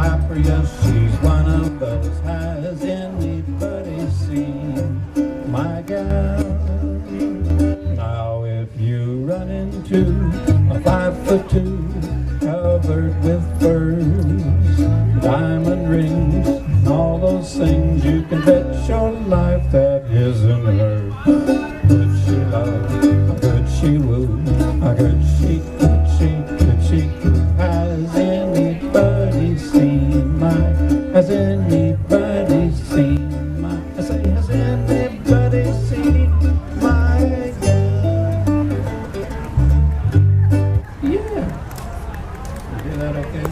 flapper, yes, she's one of those. Has anybody seen my gal? Now if you run into a 5'2", covered with furs, diamond rings, and all those things, you can bet your life that isn't her. Could she love? Could she woo? Could she? Has anybody seen my? Has anybody seen my? I say, has anybody seen my gal? Yeah. You hear that okay?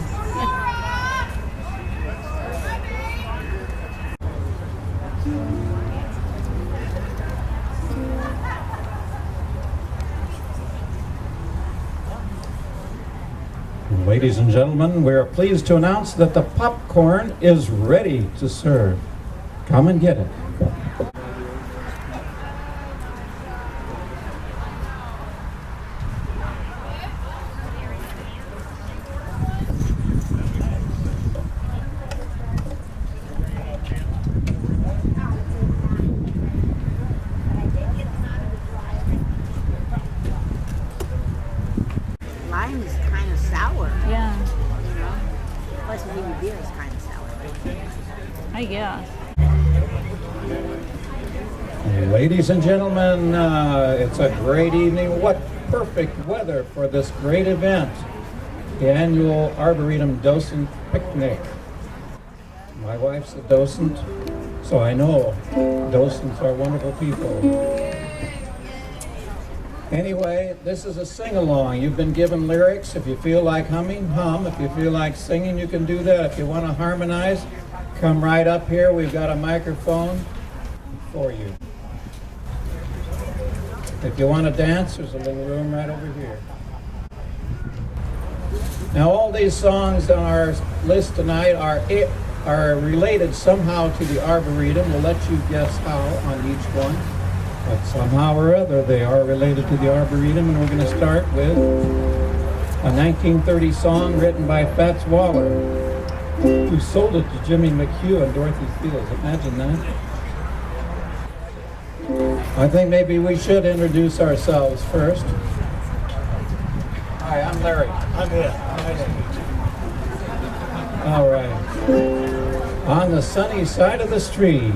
Ladies and gentlemen, we are pleased to announce that the popcorn is ready to serve. Come and get it. Lime is kind of sour. Yeah, You know? Plus, maybe beer is kind of sour. I guess. Ladies and gentlemen, it's a great evening. What perfect weather for this great event, the annual Arboretum Docent Picnic. My wife's a docent, so I know docents are wonderful people. Anyway, this is a sing-along. You've been given lyrics. If you feel like humming, hum. If you feel like singing, you can do that. If you want to harmonize, come right up here. We've got a microphone for you. If you want to dance, there's a little room right over here. Now, all these songs on our list tonight are related somehow to the Arboretum. We'll let you guess how on each one. But somehow or other, they are related to the Arboretum, and we're going to start with a 1930 song written by Fats Waller, who sold it to Jimmy McHugh and Dorothy Fields. Imagine that. I think maybe we should introduce ourselves first. Hi, I'm Larry. I'm in. All right. On the sunny side of the street,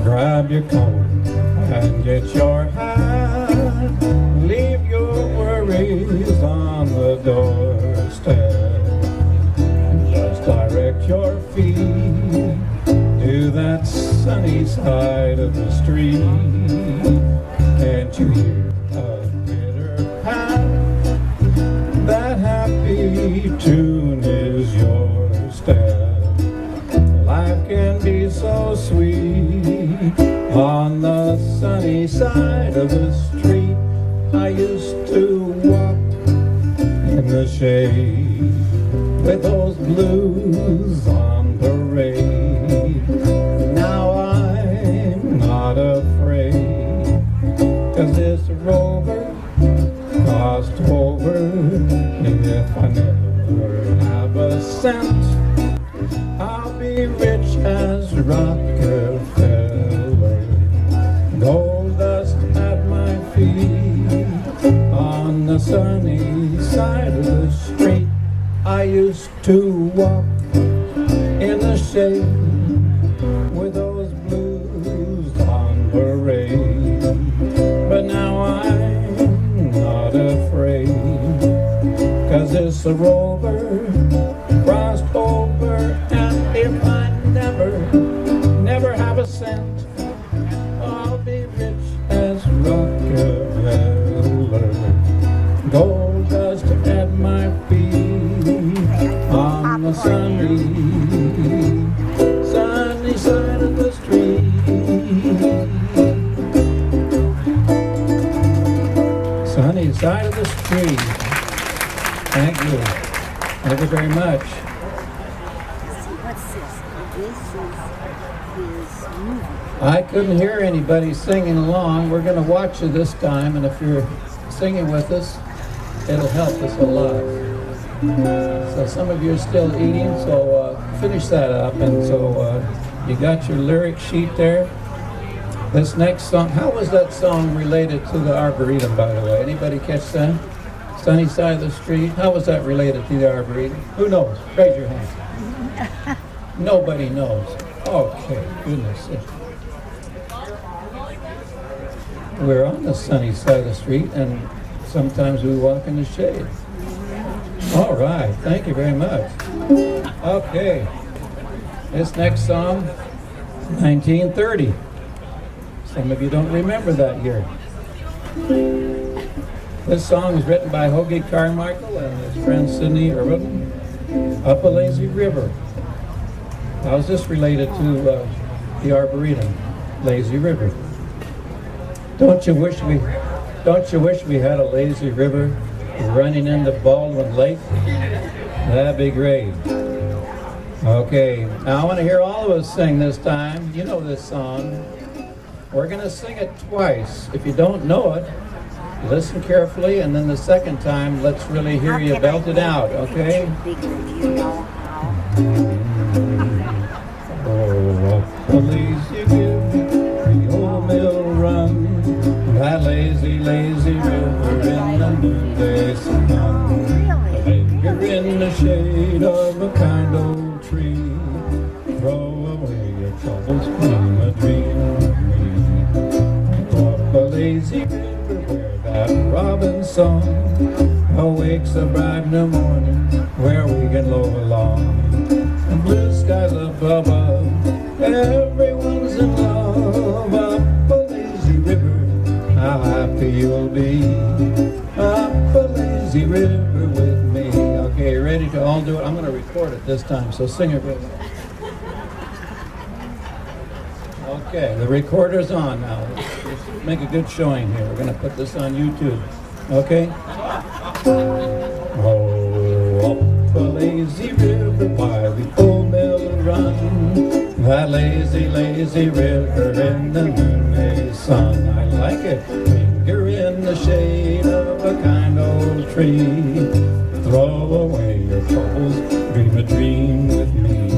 grab your coat and get your hat. Leave your worries on the doorstep. Just direct your feet to that sunny side of the street. Can't you hear a pitter pat? That happy tune is your step. Life can be so sweet on the sunny side of the street. I used to walk in the shade with those blues on parade. Now I'm not afraid, 'cause this rover cost over. If I never have a cent, I'll be rich as Rockefeller. Gold dust at my feet on the sunny side of the street. I used to walk in the shade with those blues on parade. But now I'm not afraid, 'cause it's a rover crossed over. And if I never have a cent, I'll be rich as Rockefeller. Gold dust at my feet on the sunny side of the street. Sunny side of the street. Thank you. Thank you very much. What's this? This is his movie. I couldn't hear anybody singing along. We're going to watch you this time, and if you're singing with us, it'll help us a lot. So some of you are still eating, so finish that up. And so you got your lyric sheet there. This next song, how was that song related to the Arboretum, by the way? Anybody catch that? Sunny Side of the Street. How was that related to the Arboretum? Who knows? Raise your hand. Nobody knows. Okay, goodness. We're on the sunny side of the street, and sometimes we walk in the shade. All right, thank you very much. Okay, this next song, 1930. Some of you don't remember that year. This song was written by Hoagie Carmichael and his friend Sidney Arboretum, Up a Lazy River. How's this related to the Arboretum, Lazy River? Don't you wish we had a lazy river running into Baldwin Lake? That'd be great. Okay, now I want to hear all of us sing this time. You know this song. We're going to sing it twice. If you don't know it, listen carefully, and then the second time, let's really hear you belt it out, okay? Oh, up a lazy river, the old mill run, that lazy, lazy river in the noonday sun. Linger in the shade of a kind old tree, throw away your troubles, dream a dream of me. Up a lazy river where that robin song awakes a bright new morning, where we can loaf along. And blue skies above, everyone's in love. Up a lazy river, how happy you'll be. Up a lazy river with me. Okay, ready to all do it? I'm going to record it this time, so sing it with me. Okay, the recorder's on now. Let's make a good showing here. We're going to put this on YouTube. Okay? Oh, up a lazy river by the old mill run, that lazy, lazy river in the noonday sun. I like it. Linger in the shade of a kind old tree, throw away your troubles, dream a dream with me.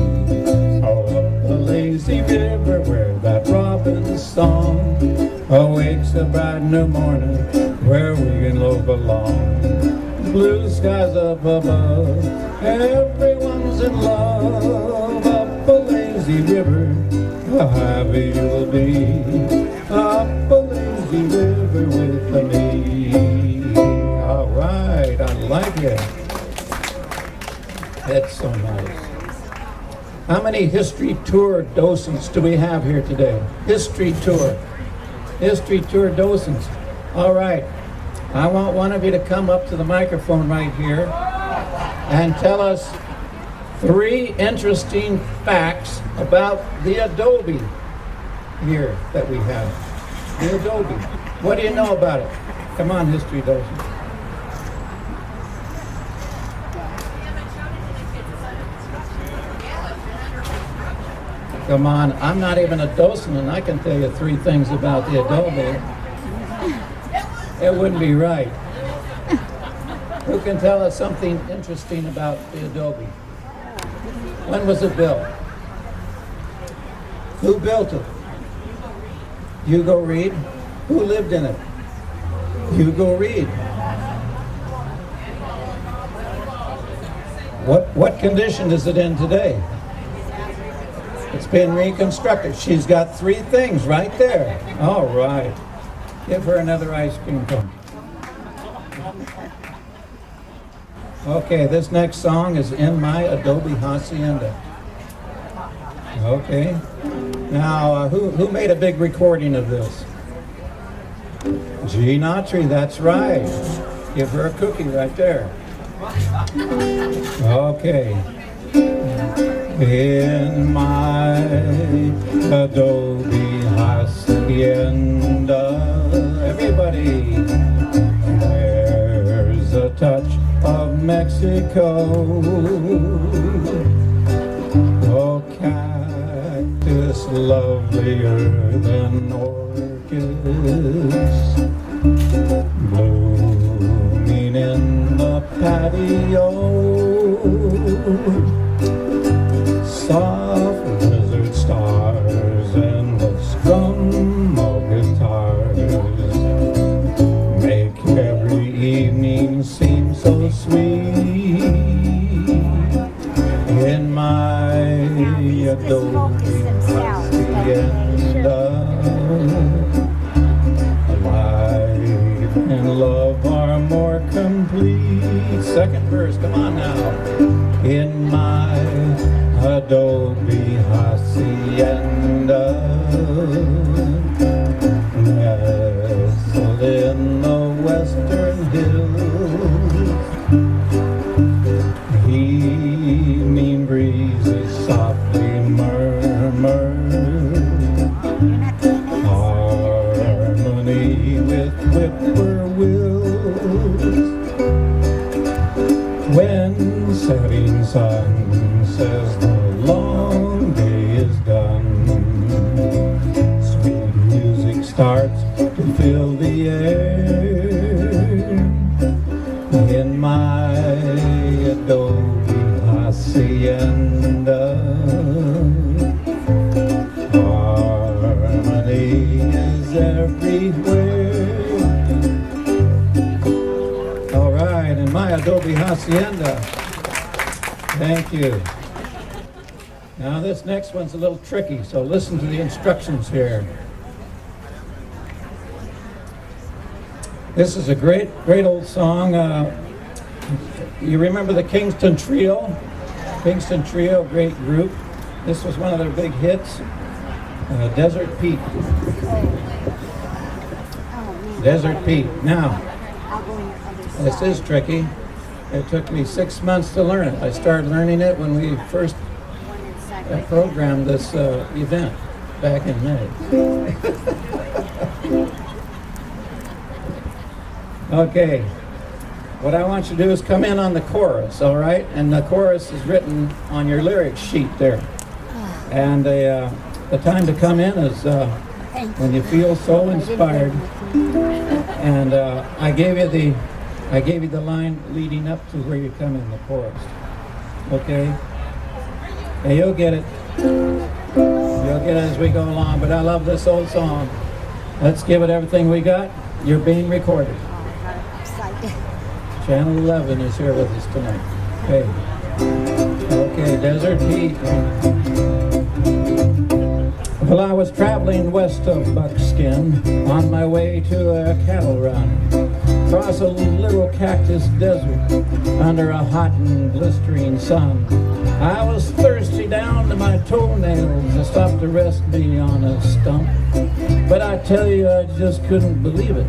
Oh, up a lazy river where that robin's song awakes a bright new morning, where we can loaf along. Blue skies up above, everyone's in love. Up a lazy river, how happy you will be. Up a lazy river with me. All right, I like it. That's so nice. How many history tour docents do we have here today? History tour docents. All right. I want one of you to come up to the microphone right here and tell us 3 interesting facts about the adobe here that we have. The adobe. What do you know about it? Come on, history docent. Come on, I'm not even a docent and I can tell you 3 things about the adobe. It wouldn't be right. Who can tell us something interesting about the adobe? When was it built? Who built it? Hugo Reed. Who lived in it? Hugo Reed. What condition is it in today? It's been reconstructed. She's got 3 things right there. All right. Give her another ice cream cone. Okay, this next song is In My Adobe Hacienda. Okay. Now, who made a big recording of this? G. Nautry, that's right. Give her a cookie right there. Okay. In my adobe hacienda, everybody, there's a touch of Mexico. Oh, cactus lovelier than orchids, blooming in the patio. second verse, come on now. In my adobe hacienda, nestled in the western hills, evening breezes softly murmur, harmony with whippoorwills. When setting sun says the long day is done, sweet music starts to fill the air. In my adobe hacienda, harmony is everywhere. All right, in my adobe hacienda. Thank you. Now this next one's a little tricky, so listen to the instructions here. This is a great old song. You remember the Kingston Trio? Kingston Trio, great group. This was one of their big hits. Desert Pete. Oh, man. Desert Pete. Now, I'll go on your other side. this is tricky. It took me 6 months to learn it. I started learning it when we first One inside right programmed this event back in May. Okay, what I want you to do is come in on the chorus, all right? And the chorus is written on your lyrics sheet there. And the time to come in is when you feel so inspired. And I gave you the line leading up to where you come in the chorus. Okay? And you'll get it. You'll get it as we go along. But I love this old song. Let's give it everything we got. You're being recorded. upside down. Channel 11 is here with us tonight. Okay. Okay, Desert Heat. Well, I was traveling west of Buckskin on my way to a cattle run. Across a little cactus desert under a hot and blistering sun. I was thirsty down to my toenails. I stopped to rest me on a stump. But I tell you, I just couldn't believe it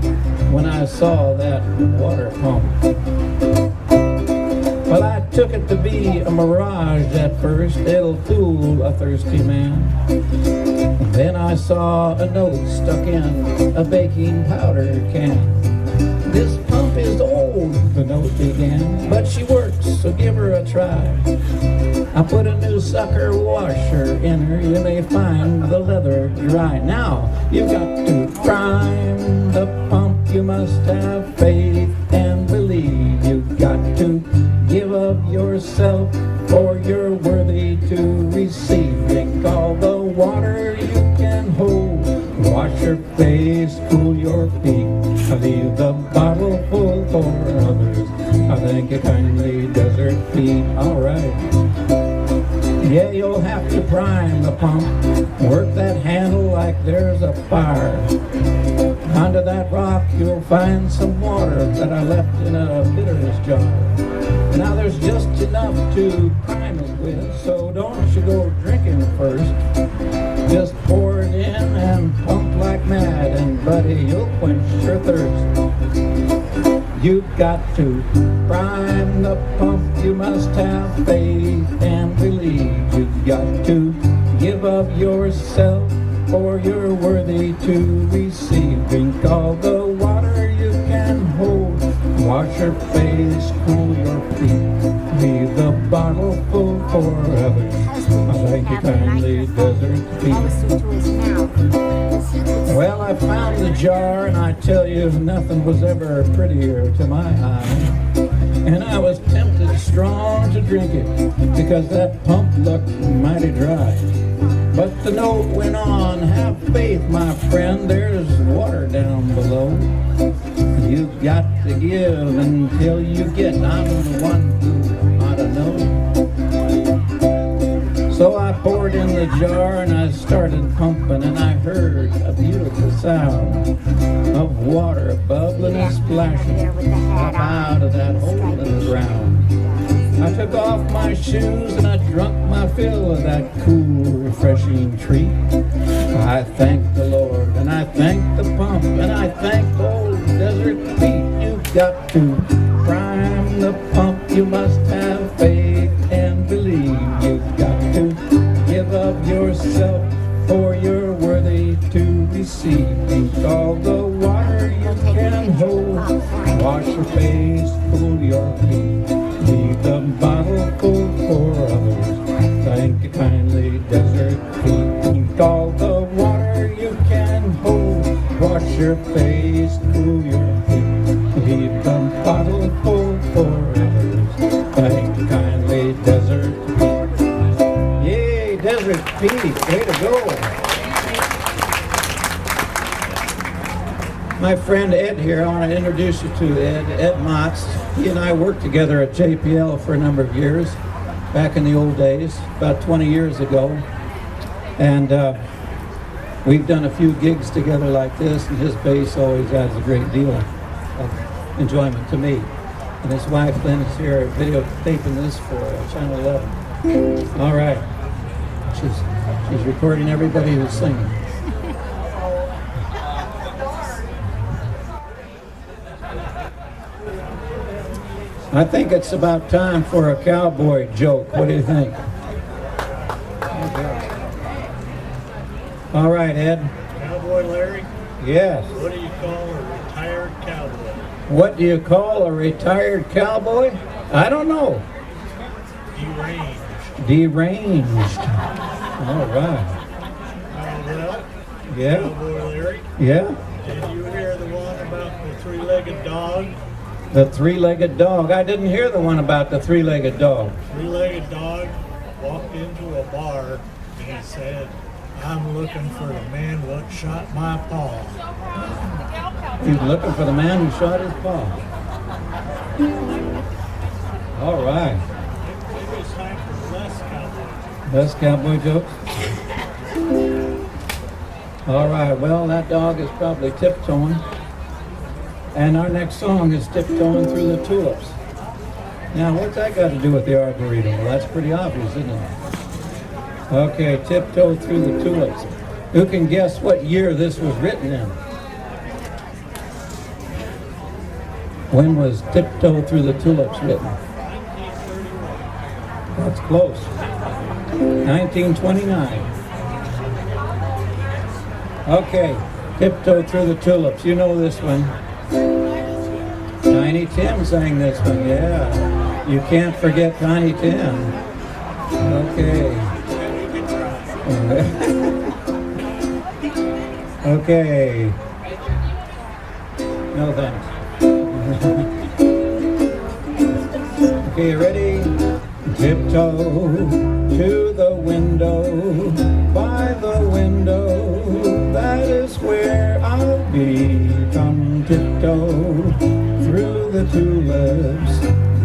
when I saw that water pump. Well, I took it to be a mirage at first. It'll fool a thirsty man. Then I saw a note stuck in a baking powder can. This pump is old, the note began, but she works, so give her a try. I put a new sucker washer in her, you may find the leather dry. Now, you've got to prime the pump, you must have faith and believe. You've got to give of yourself, for you're worthy to receive. Drink all the water you can hold, wash your face, cool your feet. Leave the bottle full for others. I thank you kindly, Desert Pete. All right. Yeah, you'll have to prime the pump. Work that handle like there's a fire. Under that rock you'll find some water that I left in a bitters jar. Now there's just enough to prime it with, so don't you go drinking first. Just pour it in and pump like mad, and buddy, you'll quench your thirst. You've got to prime the pump, you must have faith and believe. You've got to give of yourself, for you're worthy to receive. Drink all the water you can hold, wash your face, cool your feet. Leave the bottle full for others. I thank you kindly, Desert Pete. Well, I found the jar, and I tell you, nothing was ever prettier to my eye. And I was tempted strong to drink it, because that pump looked mighty dry. But the note went on, have faith, my friend, there's water down below. You've got to give until you get, I'm the one who ought to know. So I poured in the jar and I started pumping, and I heard a beautiful sound. of water bubbling and splashing up out of that hole in the ground. I took off my shoes and I drunk my fill of that cool, refreshing treat. I thank the Lord and I thank the pump and I thank old Desert Pete. You've got to prime the pump, you must have faith and believe. You've got to give of yourself, for you're worthy to receive. Drink all the water you can hold, wash your face, cool your feet. Leave the bottle full for others. Thank you kindly, Desert Pete. Drink all the water you can hold, wash your face, cool your feet. Leave the bottle full for others. Thank you kindly, Desert Pete. Yay, Desert Pete, way to go. My friend Ed here, I want to introduce you to Ed Motts. He and I worked together at JPL for a number of years, back in the old days, about 20 years ago. And we've done a few gigs together like this, and his bass always adds a great deal of enjoyment to me. And his wife Lynn is here videotaping this for Channel 11. All right. She's recording everybody who's singing. I think it's about time for a cowboy joke. What do you think? All right, Ed. Cowboy Larry, Yes. what do you call a retired cowboy? What do you call a retired cowboy? I don't know. Deranged. Deranged. All right. Well, Yeah. Cowboy Larry, Yeah. did you hear the one about the three-legged dog? The three-legged dog. I didn't hear the one about the three-legged dog. Three-legged dog walked into a bar and he said, "I'm looking for the man what shot my paw." He's looking for the man who shot his paw. All right. Maybe it's time for less cowboy. Best cowboy jokes? All right, well, that dog is probably tiptoeing. And our next song is Tiptoeing Through the Tulips. Now, what's that got to do with the Arboretum? Well, that's pretty obvious, isn't it? Okay, Tiptoe Through the Tulips. Who can guess what year this was written in? When was Tiptoe Through the Tulips written? 1931. That's close. 1929. Okay, Tiptoe Through the Tulips. You know this one. Tiny Tim sang this one, yeah. You can't forget Tiny Tim. Okay. Okay. No thanks. Okay, you ready? Tiptoe to the window, by the window, that is where I'll be. Come tiptoe through the tulips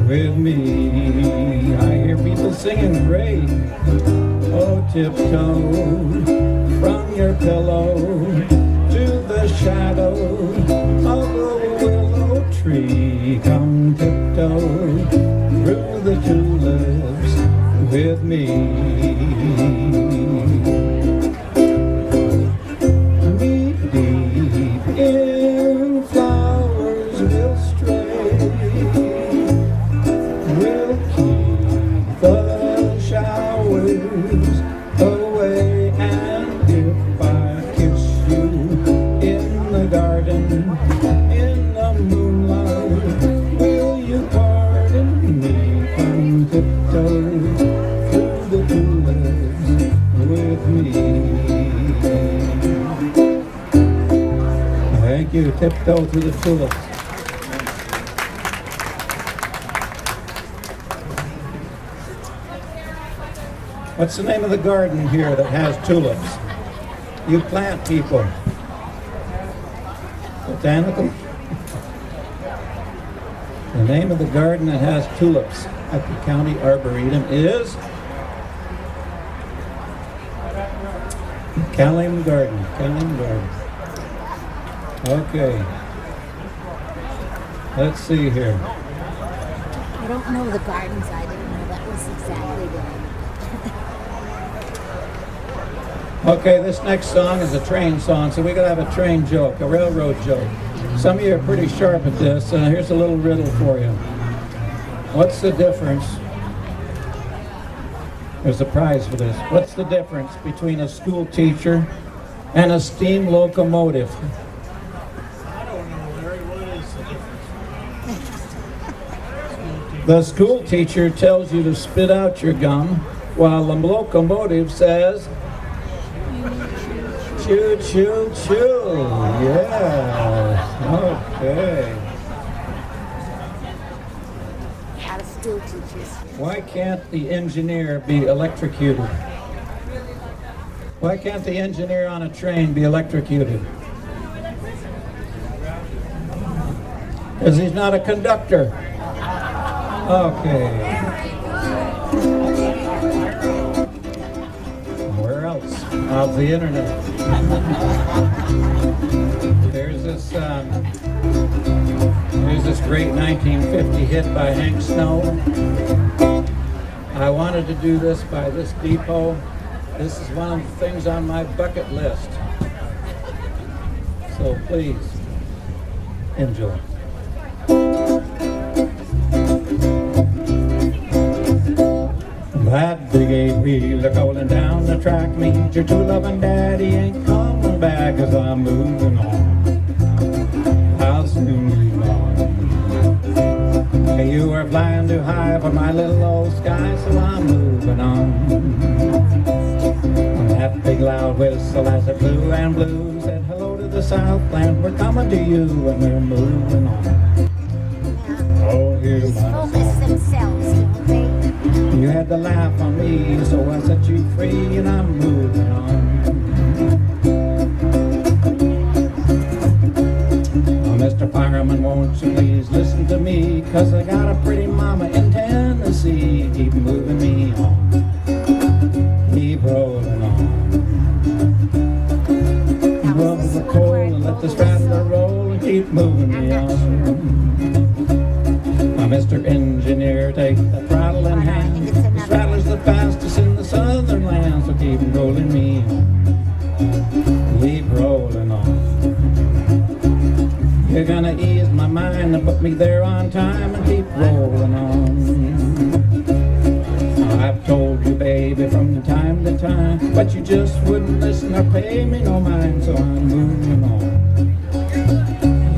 with me. I hear people singing great. Oh, tiptoe from your pillow to the shadow of a willow tree. Come tiptoe through the tulips with me. Deep, deep in flowers we'll stray. We'll keep the showers away. And if I kiss you in the garden, in the moonlight, will you pardon me? Come tiptoe through the tulips with me. Thank you. Tiptoe through the tulips. What's the name of the garden here that has tulips? You plant people. Botanical? The name of the garden that has tulips at the county arboretum is Callim Garden. Callim Garden. Okay. Let's see here. I don't know the gardens. I didn't know that was exactly right. Okay, this next song is a train song, so we gotta have a train joke, a railroad joke. Some of you are pretty sharp at this. Here's a little riddle for you. What's the difference? There's a prize for this. What's the difference between a school teacher and a steam locomotive? I don't know, Larry. What is the difference? The school teacher tells you to spit out your gum, while the locomotive says, choo, choo, choo. Yeah. Okay. A lot of school teachers. Why can't the engineer be electrocuted? Why can't the engineer on a train be electrocuted? Because he's not a conductor. Okay. Where else? Off the internet. There's this great 1950 hit by Hank Snow. I wanted to do this by this depot. This is one of the things on my bucket list. So please, enjoy. That big eight-wheeler going down the track means your true loving daddy ain't coming back, 'cause I'm moving on. I'll soon be gone. Hey, you are flying too high for my little old sky, so I'm moving on. That big loud whistle as it blew and blew said hello to the Southland, we're coming to you, and we're moving on. Oh, hear Just my focus song. themselves, don't they? You had to laugh on me, so I set you free, and I'm moving on. Oh, Mr. Fireman, won't you please listen to me, 'cause I got a pretty mama in Tennessee. Keep moving me on. Keep rolling on. Rub the coal and let the straddler roll and keep moving me on. Now, Mr. Engineer, take the throttle in hand. The straddler's the fastest in the southern land, so keep rolling me on. Keep rolling on. You're gonna ease my mind and put me there on time and keep rolling on. I've told you, baby, from time to time, but you just wouldn't listen or pay me no mind, so I'm moving on.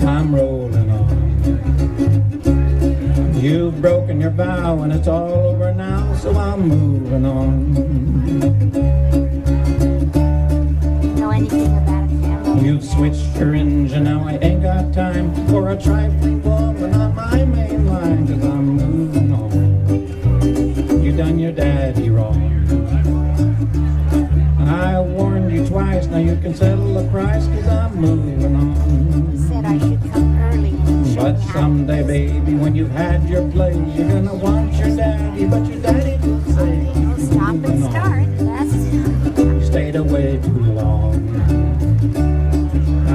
I'm rolling on. You've broken your vow and it's all over now, so I'm moving on. Know anything about a family? You've switched your engine, now I ain't got time for a trifling woman on my main line, 'cause I'm moving on. You done your daddy wrong. I warned you twice, now you can settle the price, 'cause I'm moving on. Said I should come early. But someday, baby, when you've had your play, you're gonna want your daddy, but your daddy will say, Stop and moving on. start. That's You stayed away too long.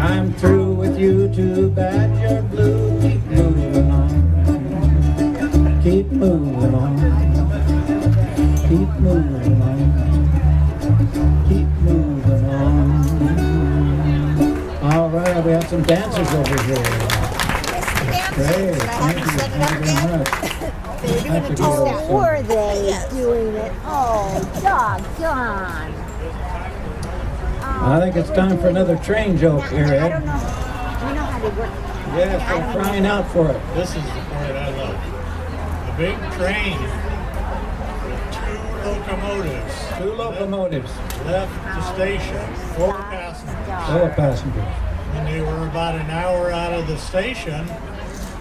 I'm through with you, too bad you're blue. Keep moving on. Keep moving on. Keep moving on. Keep moving on. All right, we have some dancers over here. Great, thank you very much. That's a good old Oh, song. were they doing it? Oh, doggone. I think it's time for another train joke here, I don't Ed. know. Do you know how they work? Yes, they're crying out for it. This is the part I love. A big train with two locomotives Two locomotives, left the station, full of passengers. full of passengers. When they were about an hour out of the station,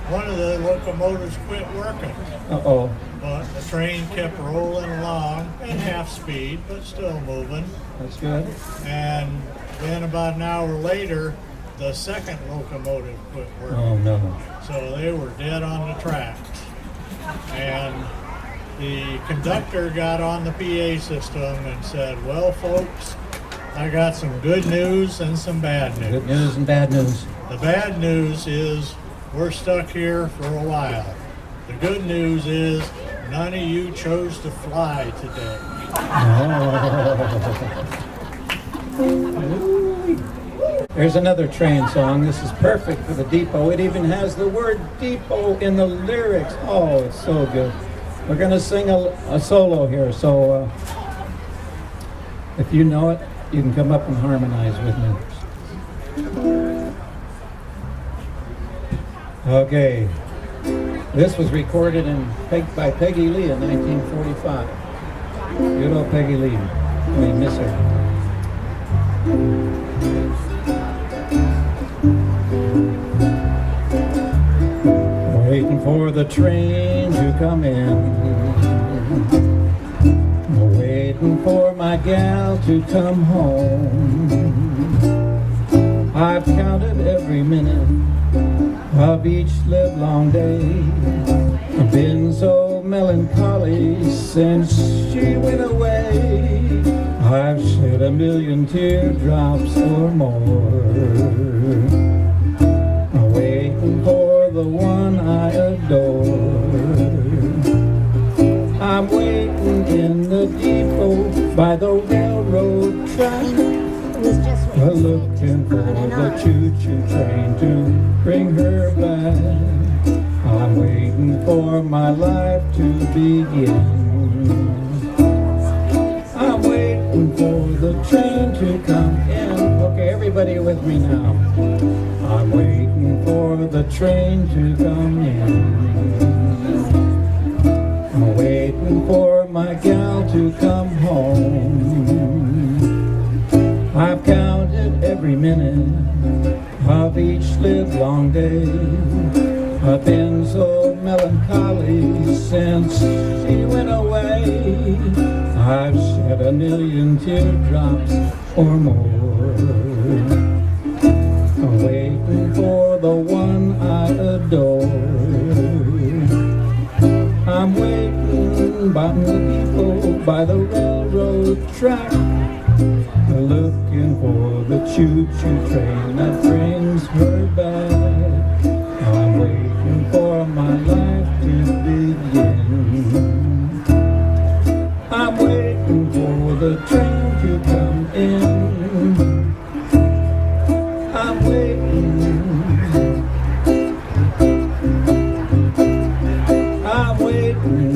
one of the locomotives quit working. Uh-oh. But the train kept rolling along at half speed, but still moving. That's good. And then about an hour later, the second locomotive quit working. Oh, no. So they were dead on the tracks. And the conductor got on the PA system and said, well, folks, I got some good news and some bad news. Good news and bad news. The bad news is we're stuck here for a while. The good news is none of you chose to fly today. There's another train song. This is perfect for the depot. It even has the word depot in the lyrics. Oh, it's so good. We're going to sing a solo here, so if you know it, you can come up and harmonize with me. Okay. This was recorded by Peggy Lee in 1945. Good old Peggy Lee. We miss her. Waiting for the train to come in. Waiting for my gal to come home. I've counted every minute of each livelong day. I've been so melancholy since she went away. I've shed a million teardrops or more, waiting for the one I adore. I'm waiting in the depot by the railroad track, looking for the choo-choo train to bring her back. I'm waiting for my life to begin. I'm waiting for the train to come in. Okay, everybody with me now. I'm waiting for the train to come in. I'm waiting for my gal to come home. I've counted every minute of each livelong day. I've been so melancholy since she went away. I've shed a million teardrops or more, waiting for the one I adore. I'm waiting by the depot, by the railroad track, looking for the choo-choo train that brings her back. I'm waiting for my life to begin. I'm waiting for the train to come in. I'm waiting. I'm waiting.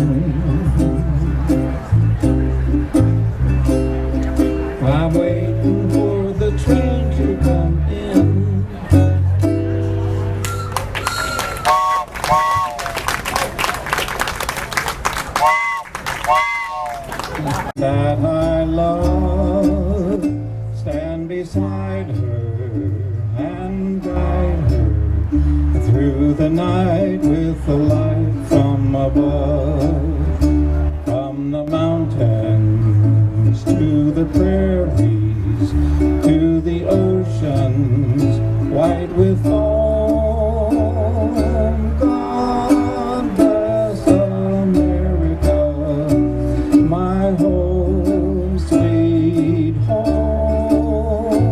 I'm waiting for the train to come in. That I love, stand beside her and guide her through the night with the light from above, from the mountains to the prairies, to the oceans white with foam. God bless America, my home, sweet home.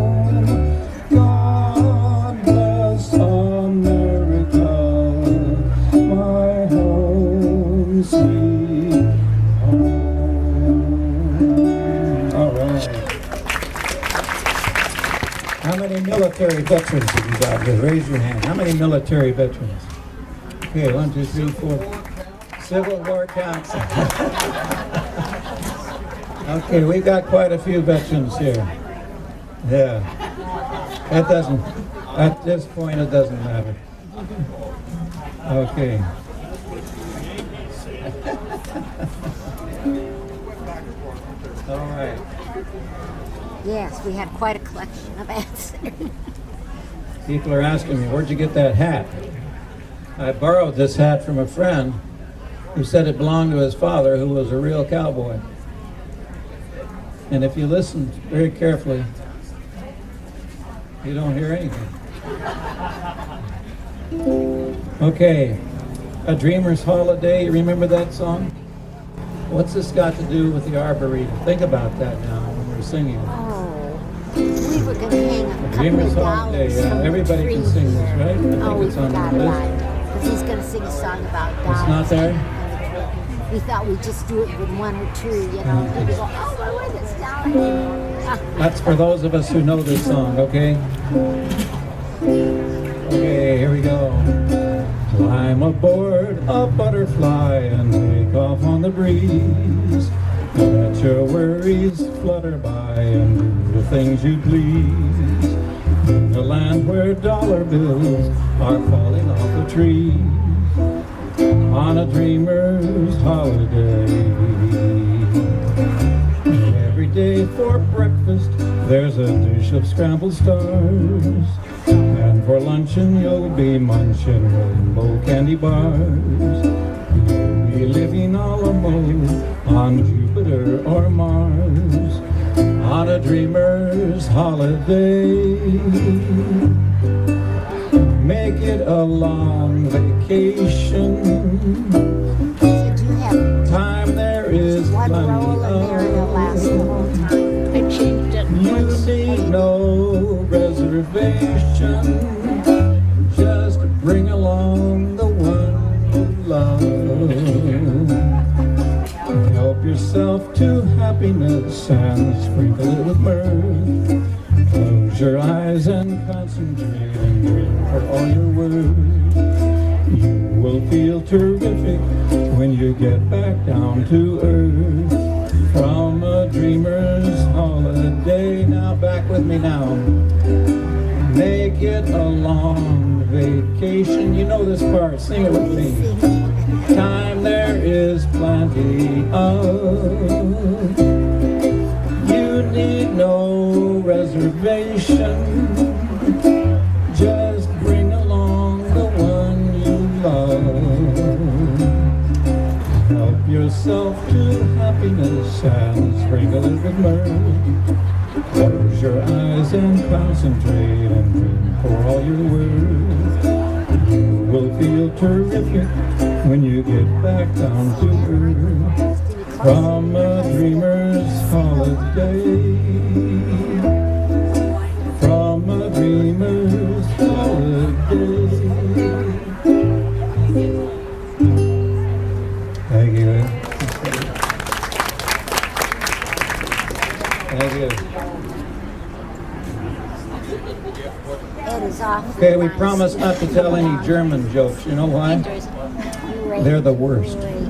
God bless America, my home, sweet home. All right. How many military veterans have you got here? Raise your hand. How many military veterans? Okay, 1, 2, 3, 4. Civil War counts. Okay, we've got quite a few veterans here. Yeah. That doesn't, at this point, it doesn't matter. Okay. All right. Yes, we had quite a collection of answers. People are asking me, where'd you get that hat? I borrowed this hat from a friend who said it belonged to his father, who was a real cowboy. And if you listen very carefully, you don't hear anything. Okay, A Dreamer's Holiday, you remember that song? What's this got to do with the Arboretum? Think about that now when we're singing. Oh, gonna hang a couple Dreamer's of Holiday, dollars yeah. from the Everybody tree can sing this, here. right? I think Oh, we it's on the forgot list. about it. Because he's gonna sing a song about dollars. It's not there? hanging from the tree. We thought we'd just do it with one or two, you know. And we go, oh my goodness, dollars. That's for those of us who know this song, okay? Okay, here we go. Climb aboard a butterfly and take off on the breeze. Let your worries flutter by and do the things you please. In the land where dollar bills are falling off the trees. On a dreamer's holiday. Every day for breakfast there's a dish of scrambled stars. And for luncheon you'll be munching rainbow candy bars. You'll be living a la mode on Jupiter or Mars. On a dreamer's holiday. Make it a long vacation. Did you have Time there is one plenty roll in there and it'll last the whole of. time? I changed it You once. need no reservation. Just bring along the one you love. Help yourself to happiness and sprinkle it with mirth. Close your eyes and concentrate and dream for all your worth. You will feel terrific when you get back down to earth. From a dreamer's holiday. Now back with me now. Make it a long vacation. You know this part, sing it with me. Time there is plenty of. You need no reservation. Just bring along the one you love. Help yourself to happiness and sprinkle it with mirth. Close your eyes and concentrate and dream for all you're worth. You will feel terrific when you get back down to earth. From a dreamer's holiday. From a dreamer's holiday. Thank you. Thank you. It is awfully Okay, we nice. promise not to tell any German jokes. You know why? Great, They're the worst. great.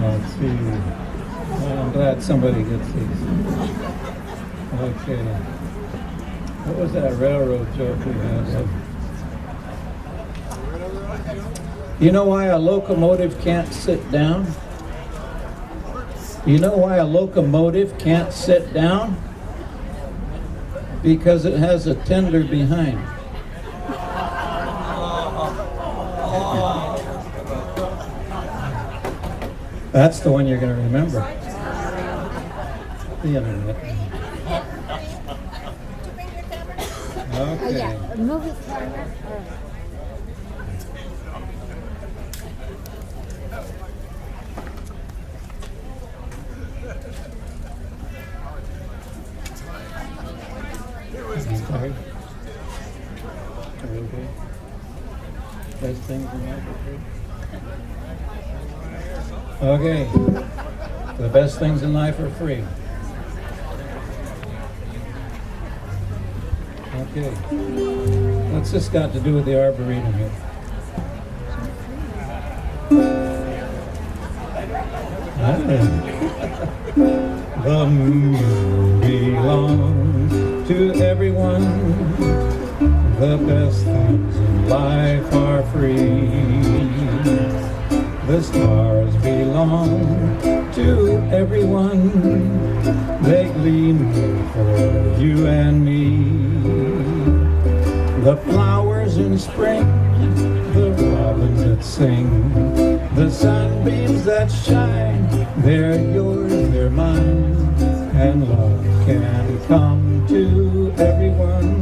Let's see. Well, I'm glad somebody gets these. Okay. What was that railroad joke we had? You know why a locomotive can't sit down? You know why a locomotive can't sit down? Because it has a tender behind. That's the one you're going to remember. The internet. Oh, Okay. yeah, a movie camera. Sorry. Are you okay? Best things in life are free. Okay. The best things in life are free. Okay. What's this got to do with the Arboretum here? The moon belongs to everyone. The best things in life are free. The stars belong to everyone. They gleam for you and me. The flowers in spring, the robins that sing, the sunbeams that shine, they're yours, they're mine, and love can come to everyone.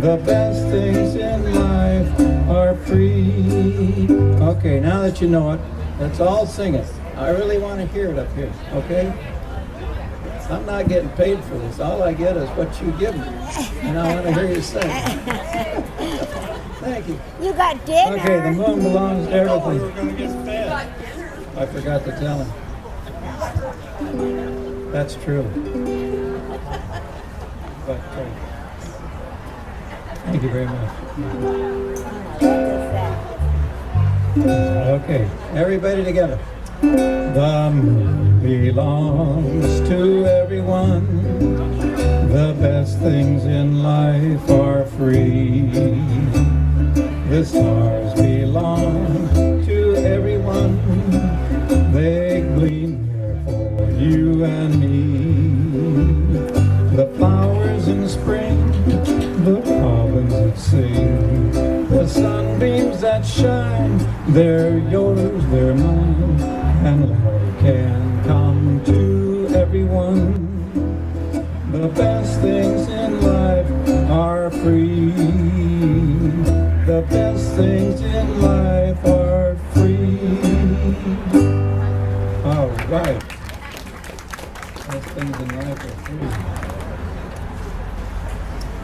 The best things in life are free. Okay, now that you know it, let's all sing it. I really want to hear it up here, okay? I'm not getting paid for this. All I get is what you give me. And I want to hear you sing. Thank you. You got dinner. Okay, the moon belongs to We were everything. going to get fed. I forgot to tell him. That's true. But thank you very much. Okay, everybody together. The moon belongs to everyone. The best things in life are free. The stars belong to everyone. They gleam here for you and me. The flowers in spring, the robins that sing, the sunbeams that shine, they're yours, they're mine, and love can come to everyone. The best things in life are free. The best things in life are free. All right. Best things in life are free.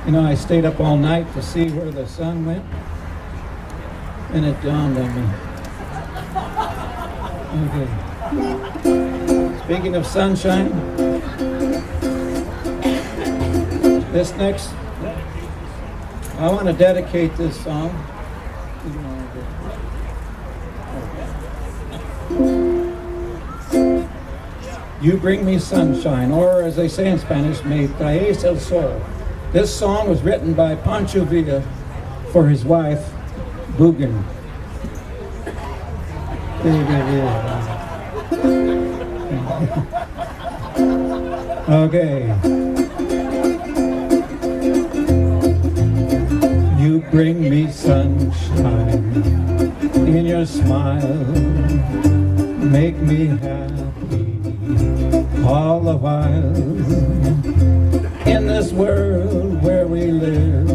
You know, I stayed up all night to see where the sun went, and it dawned on me. Okay. Speaking of sunshine, this next, I want to dedicate this song. You Bring Me Sunshine, or as they say in Spanish, Me Traes el Sol. This song was written by Pancho Villa for his wife, Bugan. Okay. You bring me sunshine in your smile, make me happy all the while. In this world where we live,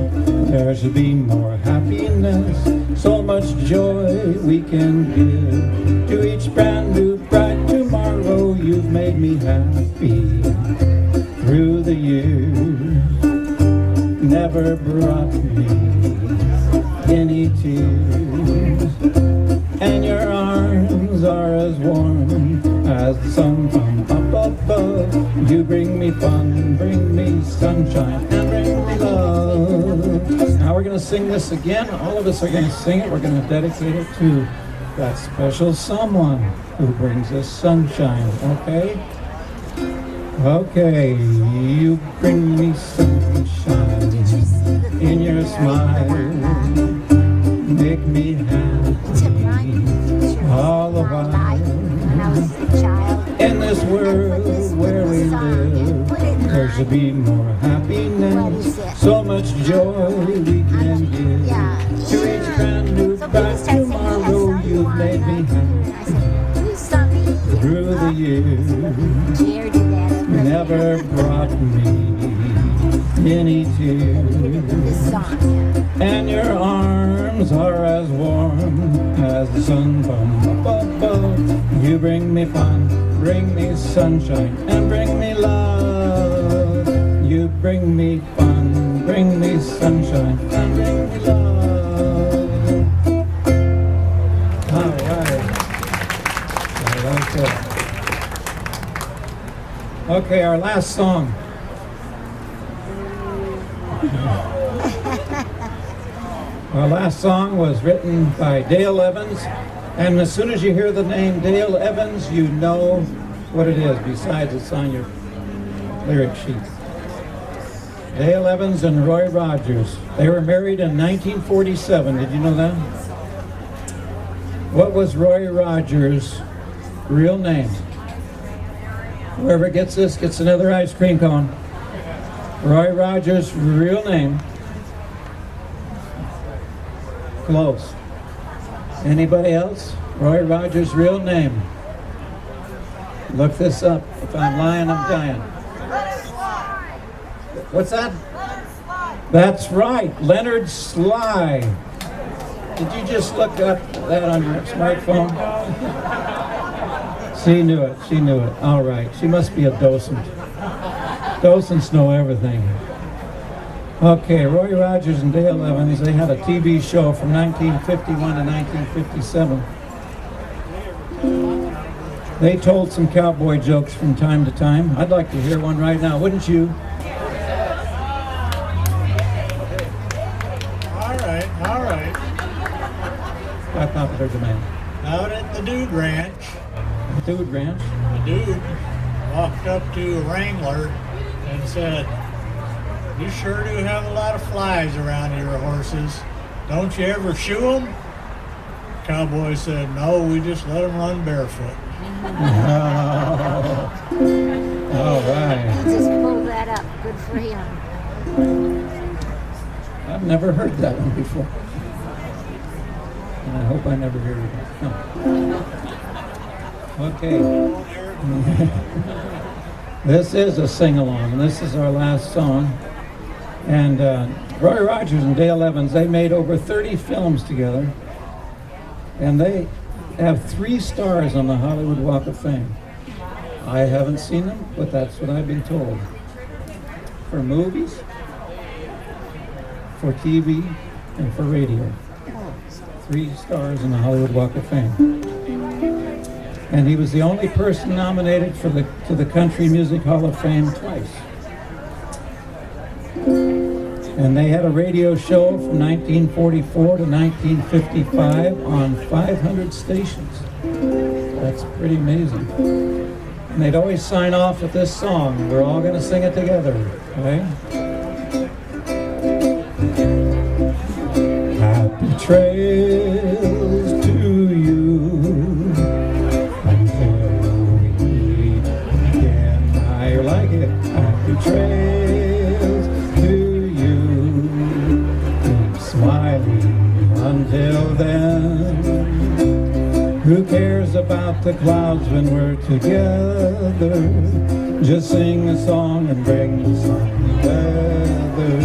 there should be more happiness, so much joy we can give. To each brand new bright tomorrow, you've made me happy through the years. Never brought me any tears, and your arms are as warm as the sun from up above. You bring me fun, bring me sunshine, and bring me love. Now we're going to sing this again. All of us are going to sing it. We're going to dedicate it to that special someone who brings us sunshine, okay? Okay, you bring me sunshine in your smile, make me happy all the while. In this world where we live, there should be more happiness, so much joy we can give. To each brand new bright tomorrow, you've made me happy through the years. Never brought me any tears, and your arms are as warm as the sun from up above. You bring me fun, bring me sunshine, and bring me love. You bring me fun, bring me sunshine, and bring me love. All right. I like that. Okay, our last song. Our last song was written by Dale Evans, and as soon as you hear the name Dale Evans, you know what it is, besides it's on your lyric sheet. Dale Evans and Roy Rogers. They were married in 1947. Did you know that? What was Roy Rogers' real name? Whoever gets this gets another ice cream cone. Roy Rogers' real name. Close. Anybody else? Roy Rogers' real name. Look this up. If I'm lying, I'm dying. What's that? That's right, Leonard Sly. Did you just look up that on your smartphone? She knew it. She knew it. All right. She must be a docent. Docents know everything. Okay, Roy Rogers and Dale Evans, they had a TV show from 1951 to 1957. They told some cowboy jokes from time to time. I'd like to hear one right now, wouldn't you? All right, all right. By popular demand. Out at the Dude Ranch, Dude Ranch. the dude walked up to a wrangler and said, "You sure do have a lot of flies around your horses. Don't you ever shoe them?" Cowboy said, "No, we just let them run barefoot." All right. He just pulled that up. Good for him. I've never heard that one before. And I hope I never hear it again. Okay. This is a sing-along, and this is our last song. And Roy Rogers and Dale Evans, they made over 30 films together. And they have 3 stars on the Hollywood Walk of Fame. I haven't seen them, but that's what I've been told. For movies, for TV, and for radio. 3 stars in the Hollywood Walk of Fame. And he was the only person nominated for to the Country Music Hall of Fame twice. And they had a radio show from 1944 to 1955 on 500 stations. That's pretty amazing. And they'd always sign off with this song. We're all going to sing it together, okay? Happy trails to you until we meet again. I like it. Happy trails to you. Keep smiling until then. Who cares about the clouds when we're together? Just sing a song and bring the sunny weather.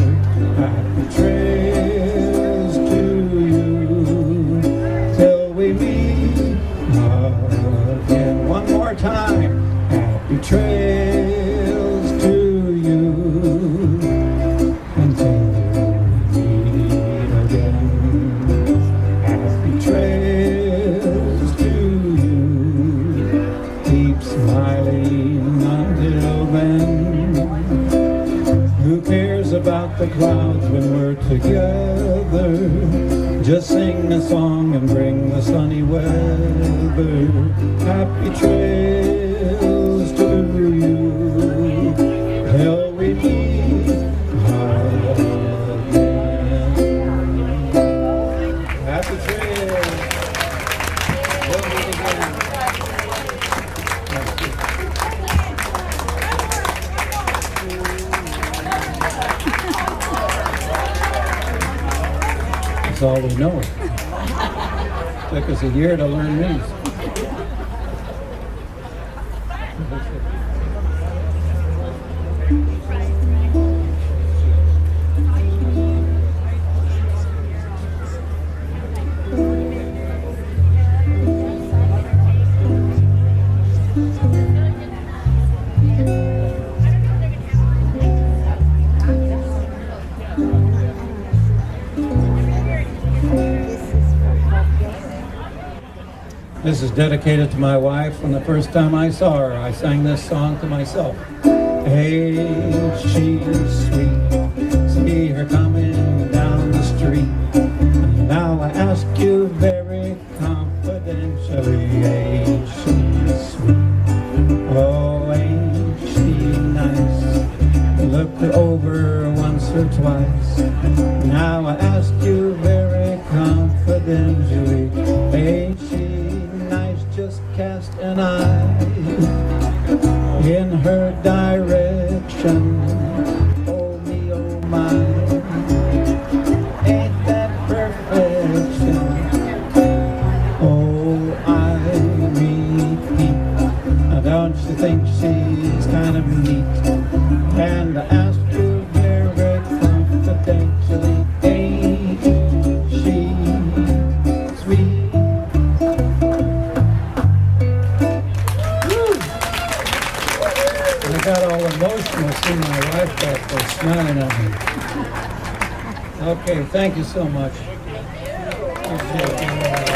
Happy trails to you till we meet again. One more time. Happy trails to you until we meet again. Happy trails to you. Keep smiling until then. Who cares about the clouds when we're together? Just sing a song and bring the sunny weather. Happy trails to you till we meet again. Happy trails. We'll meet again. That's all we know. Took us a year to learn these. This is dedicated to my wife. From the first time I saw her, I sang this song to myself. Ain't she sweet? See her coming down the street. Now I ask you very confidentially, ain't she sweet? Oh, ain't she nice? Look her over once or twice. Now I ask you very confidentially, ain't she nice? Just cast an eye in her direction. Oh me, oh my, ain't that perfection? Oh, I repeat, now don't you think she's kind of neat? And I ask you very confidentially, ain't she sweet? They're smiling at me. Okay, thank you so much. Appreciate it.